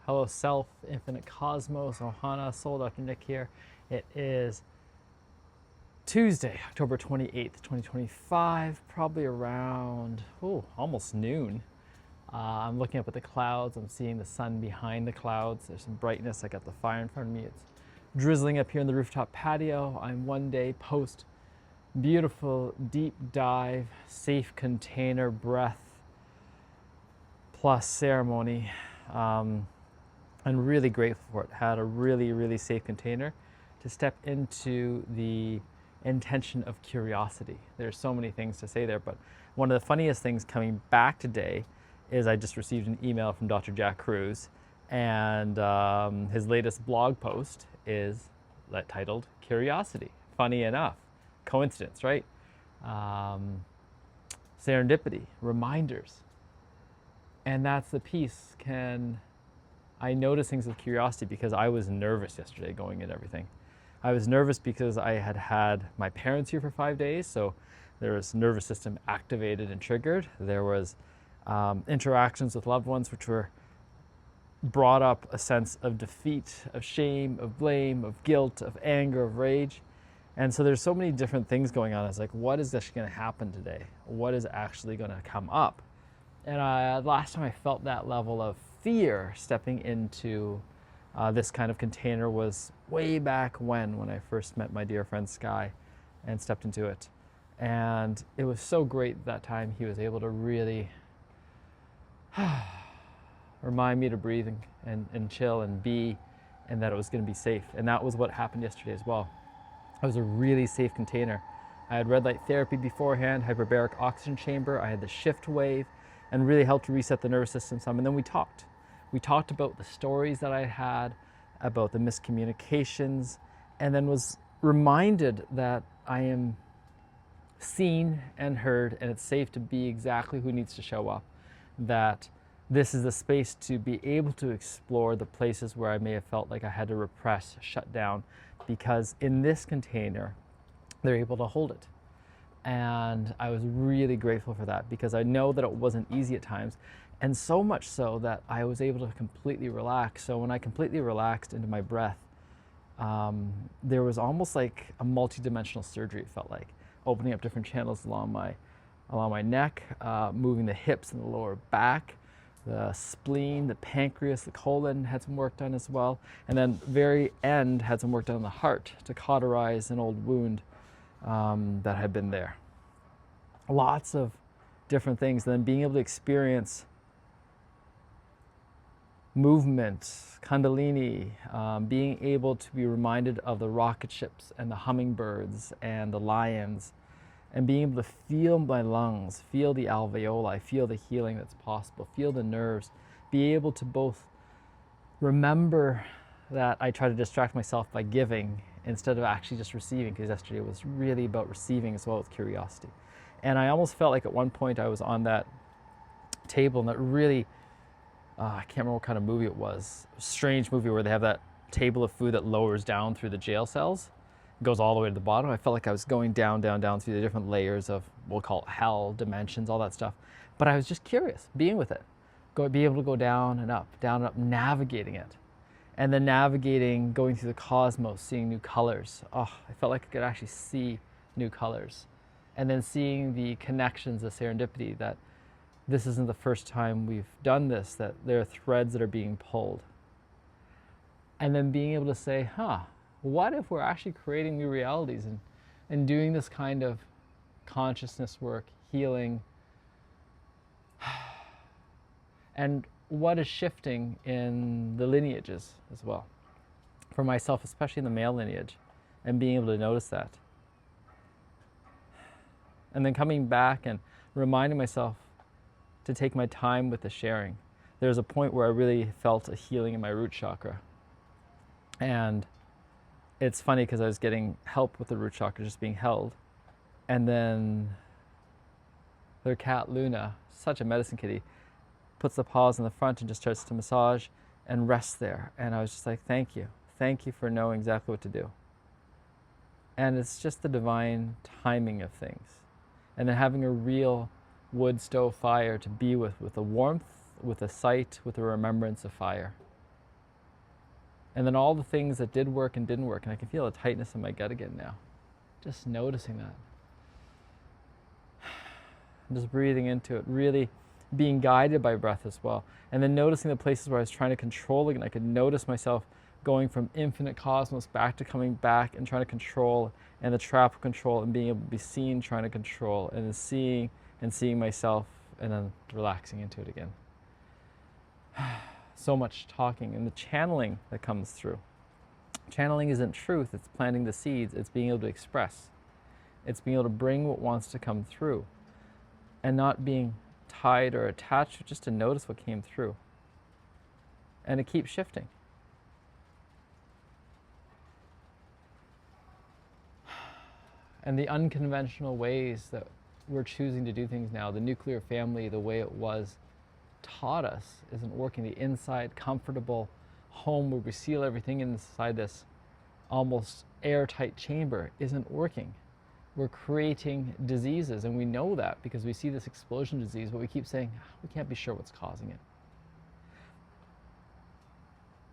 Hello Self, Infinite Cosmos, Ohana, Soul Dr. Nick here. It is Tuesday, October 28th, 2025, probably around, almost noon. I'm looking up at the clouds. I'm seeing the sun behind the clouds. There's some brightness. I got the fire in front of me. It's drizzling up here in the rooftop patio. I'm one day post beautiful deep dive, safe container breath plus ceremony. I'm really grateful for it. Had a really safe container to step into the intention of curiosity. There's so many things to say there, but one of the funniest things coming back today is I just received an email from Dr. Jack Kruse, and his latest blog post is titled Curiosity. Funny enough. Coincidence, right? Serendipity, reminders. And that's the piece. Can I notice things with curiosity? Because I was nervous yesterday going in everything. I was nervous because I had had my parents here for 5 days, so there was nervous system activated and triggered. There was interactions with loved ones which were brought up a sense of defeat, of shame, of blame, of guilt, of anger, of rage. And so there's so many different things going on. It's like, what is actually going to happen today? What is actually going to come up? And last time I felt that level of fear stepping into this kind of container was way back when I first met my dear friend Sky and stepped into it. And it was so great that time he was able to really remind me to breathe and chill and be, and that it was going to be safe. And that was what happened yesterday as well. It was a really safe container. I had red light therapy beforehand, hyperbaric oxygen chamber. I had the shift wave and really helped reset the nervous system some. And then we talked. We talked about the stories that I had, about the miscommunications, and then was reminded that I am seen and heard, and it's safe to be exactly who needs to show up. That this is the space to be able to explore the places where I may have felt like I had to repress, shut down, because in this container, they're able to hold it. And I was really grateful for that, because I know that it wasn't easy at times, and so much so that I was able to completely relax. So when I completely relaxed into my breath, there was almost like a multi-dimensional surgery, it felt like, opening up different channels along my neck, moving the hips and the lower back, the spleen, the pancreas, the colon had some work done as well. And then very end had some work done on the heart to cauterize an old wound that had been there. Lots of different things. And then being able to experience movement, Kundalini, being able to be reminded of the rocket ships and the hummingbirds and the lions, and being able to feel my lungs, feel the alveoli, feel the healing that's possible, feel the nerves, be able to both remember that I try to distract myself by giving instead of actually just receiving, because yesterday was really about receiving as well as curiosity. And I almost felt like at one point I was on that table, and that really, I can't remember what kind of movie it was, a strange movie where they have that table of food that lowers down through the jail cells, goes all the way to the bottom. I felt like I was going down through the different layers of, we'll call it hell, dimensions, all that stuff. But I was just curious, being with it, be able to go down and up, navigating it. And then navigating, going through the cosmos, seeing new colors. Oh, I felt like I could actually see new colors. And then seeing the connections, the serendipity, that this isn't the first time we've done this, that there are threads that are being pulled. And then being able to say, what if we're actually creating new realities and doing this kind of consciousness work, healing, and what is shifting in the lineages as well. For myself, especially in the male lineage, and being able to notice that. And then coming back and reminding myself to take my time with the sharing. There's a point where I really felt a healing in my root chakra. And it's funny because I was getting help with the root chakra just being held. And then their cat, Luna, such a medicine kitty, puts the paws in the front and just starts to massage and rest there. And I was just like, thank you. Thank you for knowing exactly what to do. And it's just the divine timing of things. And then having a real wood stove fire to be with a warmth, with a sight, with a remembrance of fire. And then all the things that did work and didn't work, and I can feel a tightness in my gut again now. Just noticing that. Just breathing into it, really being guided by breath as well. And then noticing the places where I was trying to control again. I could notice myself going from infinite cosmos back to coming back and trying to control, and the trap of control, and being able to be seen trying to control, and then seeing myself, and then relaxing into it again. So much talking and the channeling that comes through. Channeling isn't truth, it's planting the seeds, it's being able to express. It's being able to bring what wants to come through and not being tied or attached, just to notice what came through. And it keeps shifting. And the unconventional ways that we're choosing to do things now, the nuclear family, the way it was taught us, isn't working. The inside, comfortable home where we seal everything inside this almost airtight chamber isn't working. We're creating diseases, and we know that because we see this explosion disease, but we keep saying, we can't be sure what's causing it.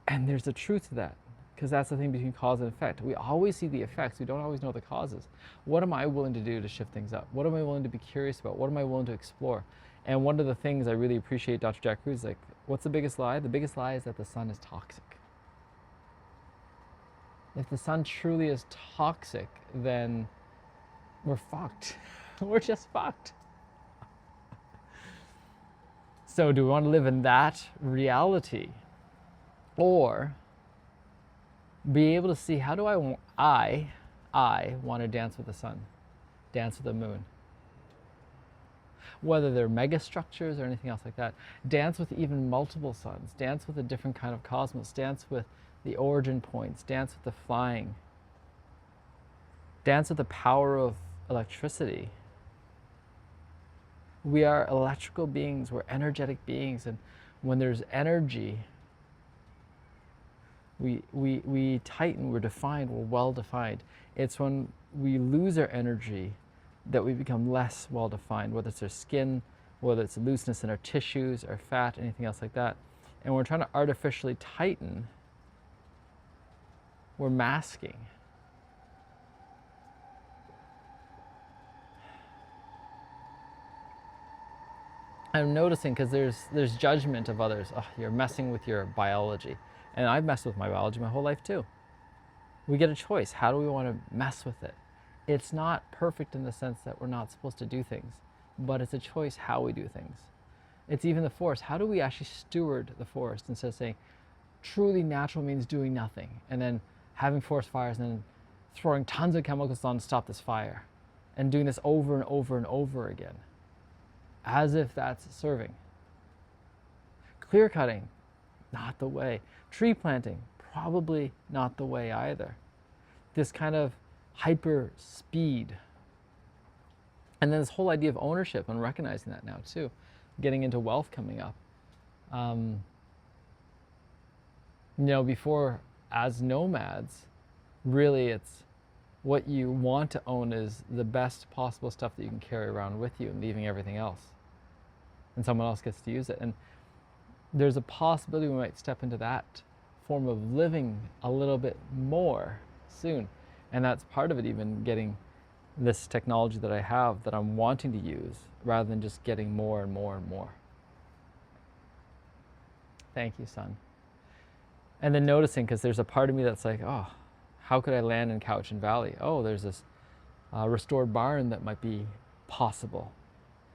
And there's a truth to that, because that's the thing between cause and effect. We always see the effects, we don't always know the causes. What am I willing to do to shift things up? What am I willing to be curious about? What am I willing to explore? And one of the things I really appreciate Dr. Jack Kruse, like, what's the biggest lie? The biggest lie is that the sun is toxic. If the sun truly is toxic, then we're fucked. We're just fucked. So do we want to live in that reality? Or be able to see, how do I want to dance with the sun, dance with the moon? Whether they're mega structures or anything else like that. Dance with even multiple suns. Dance with a different kind of cosmos. Dance with the origin points. Dance with the flying. Dance with the power of electricity. We are electrical beings. We're energetic beings. And when there's energy, we tighten, we're defined, we're well defined. It's when we lose our energy that we become less well defined, whether it's our skin, whether it's looseness in our tissues, our fat, anything else like that. And we're trying to artificially tighten, we're masking. I'm noticing, because there's judgment of others. Oh, you're messing with your biology. And I've messed with my biology my whole life too. We get a choice. How do we want to mess with it? It's not perfect in the sense that we're not supposed to do things, but it's a choice how we do things. It's even the forest. How do we actually steward the forest instead of saying truly natural means doing nothing, and then having forest fires and then throwing tons of chemicals on to stop this fire, and doing this over and over and over again, as if that's serving. Clear cutting, not the way. Tree planting, probably not the way either. This kind of hyper speed. And then this whole idea of ownership, and recognizing that now too, getting into wealth coming up. Before, as nomads, really it's what you want to own is the best possible stuff that you can carry around with you, and leaving everything else. And someone else gets to use it. And there's a possibility we might step into that form of living a little bit more soon. And that's part of it, even getting this technology that I have that I'm wanting to use, rather than just getting more and more and more. Thank you, son. And then noticing, because there's a part of me that's like, oh, how could I land in Cowichan Valley? Oh, there's this restored barn that might be possible.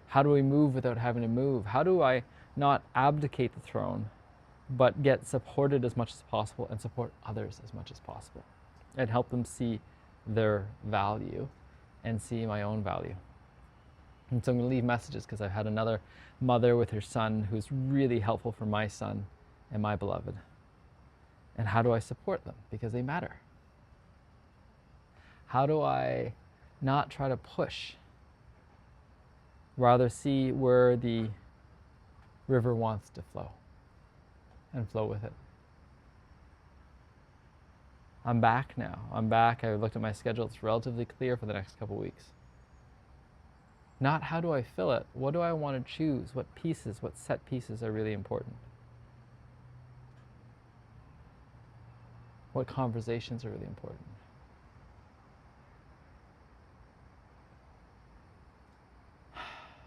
How do we move without having to move? How do I not abdicate the throne, but get supported as much as possible, and support others as much as possible, and help them see their value and see my own value? And so I'm going to leave messages, because I've had another mother with her son who's really helpful for my son and my beloved. And how do I support them? Because they matter. How do I not try to push, rather see where the river wants to flow, and flow with it? I'm back now. I'm back. I looked at my schedule. It's relatively clear for the next couple weeks. Not how do I fill it? What do I want to choose? What pieces, what set pieces are really important? What conversations are really important?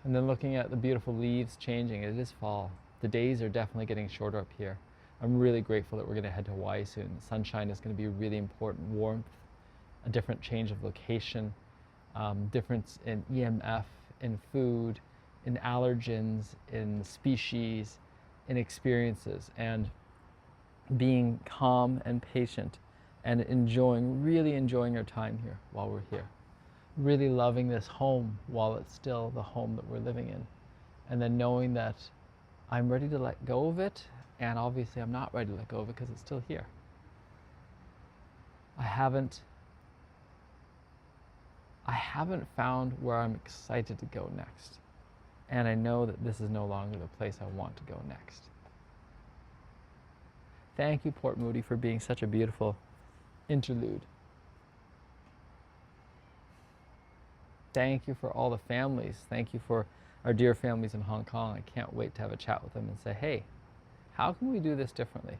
And then looking at the beautiful leaves changing. It is fall. The days are definitely getting shorter up here. I'm really grateful that we're going to head to Hawaii soon. Sunshine is going to be really important. Warmth, a different change of location, difference in EMF, in food, in allergens, in species, in experiences, and being calm and patient and really enjoying our time here while we're here. Really loving this home while it's still the home that we're living in. And then knowing that I'm ready to let go of it, and obviously I'm not ready to let go of it because it's still here. I haven't found where I'm excited to go next. And I know that this is no longer the place I want to go next. Thank you, Port Moody, for being such a beautiful interlude. Thank you for all the families. Thank you for our dear families in Hong Kong. I can't wait to have a chat with them and say, hey, how can we do this differently?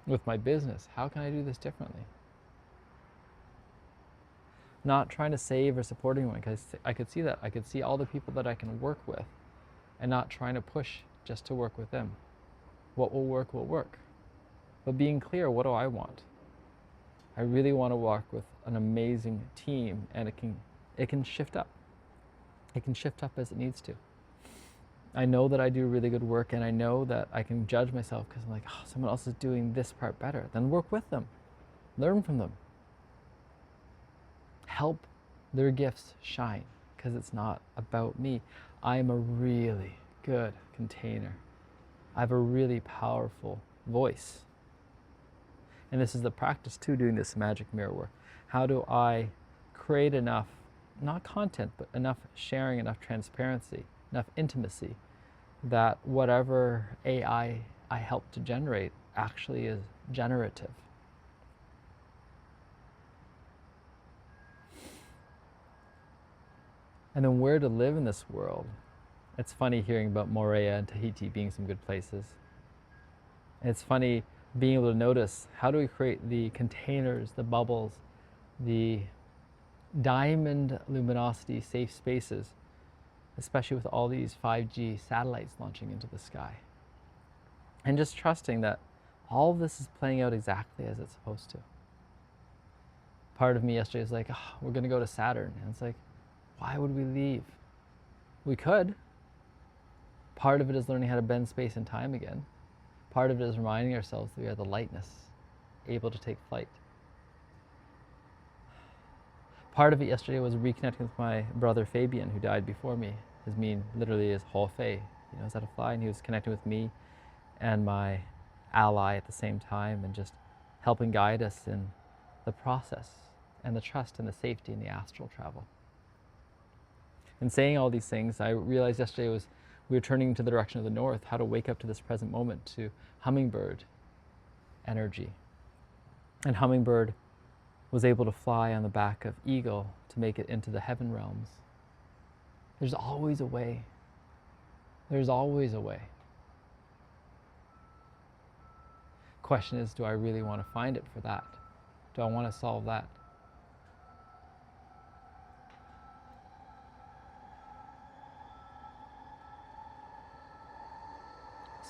With my business, how can I do this differently? Not trying to save or support anyone, because I could see that. I could see all the people that I can work with and not trying to push just to work with them. What will work will work. But being clear, what do I want? I really want to work with an amazing team, and it can shift up. It can shift up as it needs to. I know that I do really good work, and I know that I can judge myself because I'm like, oh, someone else is doing this part better. Then work with them. Learn from them. Help their gifts shine, because it's not about me. I'm a really good container. I have a really powerful voice. And this is the practice too, doing this magic mirror work. How do I create enough, not content, but enough sharing, enough transparency, enough intimacy, that whatever AI I help to generate actually is generative? And then where to live in this world. It's funny hearing about Moorea and Tahiti being some good places. It's funny being able to notice, how do we create the containers, the bubbles, the diamond luminosity safe spaces, especially with all these 5G satellites launching into the sky. And just trusting that all of this is playing out exactly as it's supposed to. Part of me yesterday was like, oh, we're going to go to Saturn. And it's like, why would we leave? We could. Part of it is learning how to bend space and time again. Part of it is reminding ourselves that we are the lightness, able to take flight. Part of it yesterday was reconnecting with my brother Fabian, who died before me. His name literally is Hall Fei. He knows how to fly, and he was connecting with me and my ally at the same time, and just helping guide us in the process and the trust and the safety in the astral travel. In saying all these things, I realized yesterday we were turning into the direction of the north, how to wake up to this present moment, to hummingbird energy. And hummingbird was able to fly on the back of eagle to make it into the heaven realms. There's always a way. There's always a way. Question is, do I really want to find it for that? Do I want to solve that?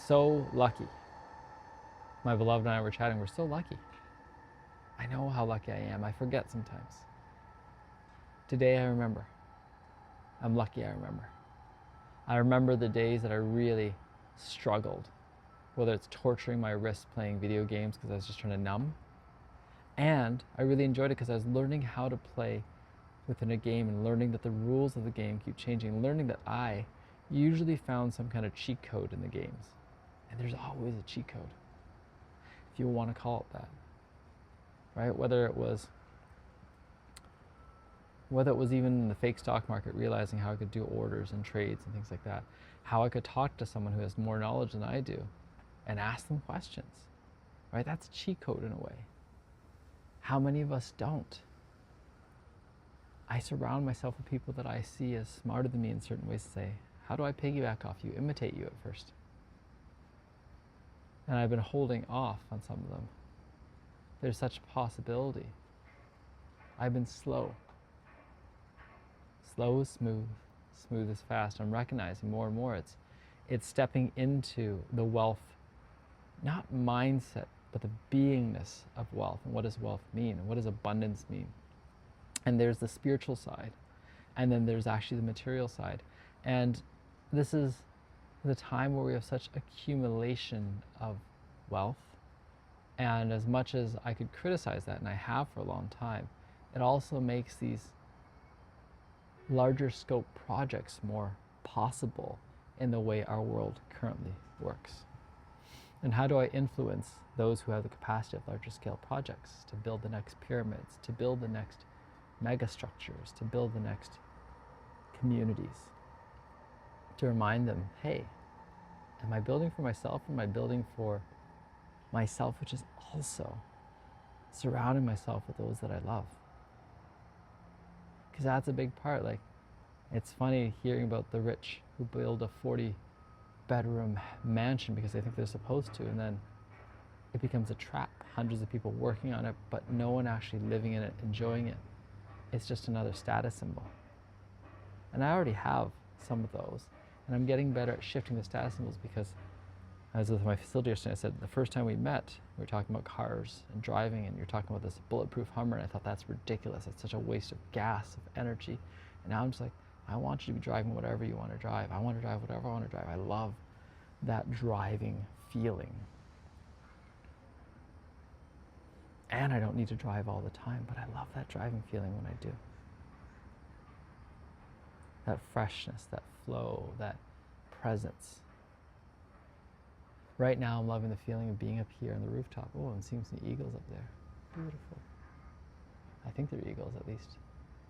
So lucky. My beloved and I were chatting, we're so lucky. I know how lucky I am. I forget sometimes. Today I remember. I'm lucky I remember. I remember the days that I really struggled, whether it's torturing my wrist playing video games because I was just trying to numb. And I really enjoyed it because I was learning how to play within a game and learning that the rules of the game keep changing, learning that I usually found some kind of cheat code in the games. And there's always a cheat code, if you want to call it that, right? Whether it was even in the fake stock market, realizing how I could do orders and trades and things like that, how I could talk to someone who has more knowledge than I do and ask them questions, right? That's cheat code in a way. How many of us don't? I surround myself with people that I see as smarter than me in certain ways to say, how do I piggyback off you, imitate you at first? And I've been holding off on some of them. There's such possibility. I've been slow. Slow is smooth, smooth is fast. I'm recognizing more and more it's stepping into the wealth, not mindset, but the beingness of wealth. And what does wealth mean? And what does abundance mean? And there's the spiritual side, and then there's actually the material side. And this is the time where we have such accumulation of wealth. And as much as I could criticize that, and I have for a long time, it also makes these larger scope projects more possible in the way our world currently works. And how do I influence those who have the capacity of larger scale projects to build the next pyramids, to build the next megastructures, to build the next communities? To remind them, hey, am I building for myself, or am I building for myself, which is also surrounding myself with those that I love? Because that's a big part. Like, it's funny hearing about the rich who build a 40-bedroom mansion because they think they're supposed to, and then it becomes a trap. Hundreds of people working on it, but no one actually living in it, enjoying it. It's just another status symbol. And I already have some of those, and I'm getting better at shifting the status symbols, because I was with my facilitator and I said, the first time we met, we were talking about cars and driving, and you're talking about this bulletproof Hummer, and I thought, that's ridiculous. It's such a waste of gas, of energy. And now I'm just like, I want you to be driving whatever you want to drive. I want to drive whatever I want to drive. I love that driving feeling. And I don't need to drive all the time, but I love that driving feeling when I do. That freshness, that flow, that presence. Right now I'm loving the feeling of being up here on the rooftop. Oh, and seeing some eagles up there. Beautiful. I think they're eagles at least.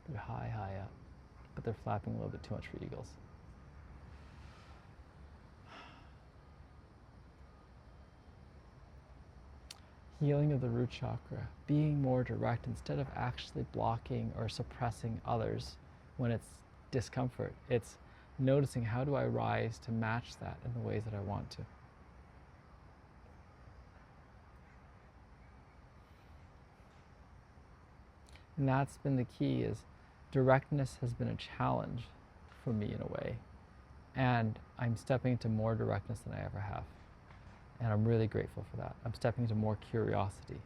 They're high, high up. But they're flapping a little bit too much for eagles. Healing of the root chakra, being more direct instead of actually blocking or suppressing others when it's discomfort. It's noticing, how do I rise to match that in the ways that I want to. And that's been the key, is directness has been a challenge for me in a way. And I'm stepping into more directness than I ever have. And I'm really grateful for that. I'm stepping into more curiosity.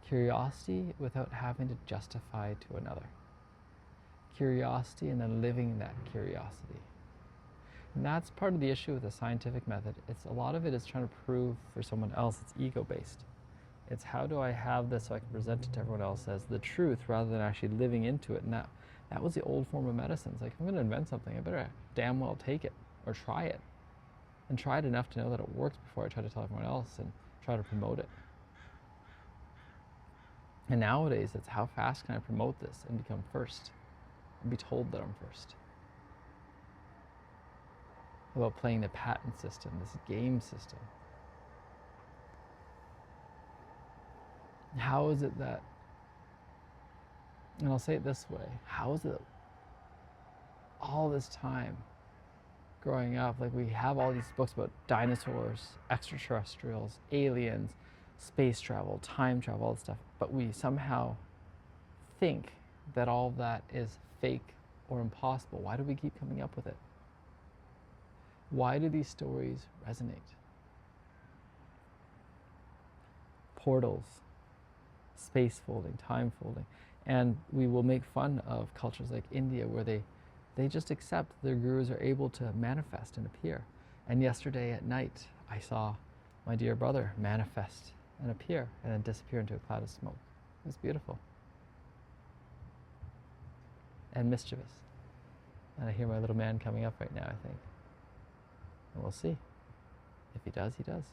Curiosity without having to justify to another. Curiosity and then living that curiosity. And that's part of the issue with the scientific method. It's a lot of it is trying to prove for someone else. It's ego-based. It's, how do I have this so I can present it to everyone else as the truth, rather than actually living into it. And that was the old form of medicine. It's like, if I'm going to invent something, I better damn well take it or try it. And try it enough to know that it works before I try to tell everyone else and try to promote it. And nowadays, it's, how fast can I promote this and become first and be told that I'm first. About playing the patent system, this game system. How is it that, and I'll say it this way, how is it that all this time growing up, like, we have all these books about dinosaurs, extraterrestrials, aliens, space travel, time travel, all this stuff, but we somehow think that all of that is fake or impossible? Why do we keep coming up with it? Why do these stories resonate? Portals, space folding, time folding. And we will make fun of cultures like India, where they just accept their gurus are able to manifest and appear. And yesterday at night, I saw my dear brother manifest and appear and then disappear into a cloud of smoke. It was beautiful. And mischievous. And I hear my little man coming up right now, I think. And we'll see. If he does, he does.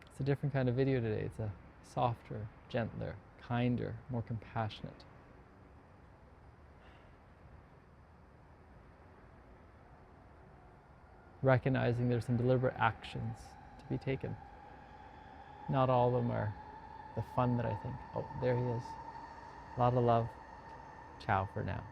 It's a different kind of video today. It's a softer, gentler, kinder, more compassionate. Recognizing there's some deliberate actions to to be taken. Not all of them are the fun that I think. Oh, there he is. A lot of love. Ciao for now.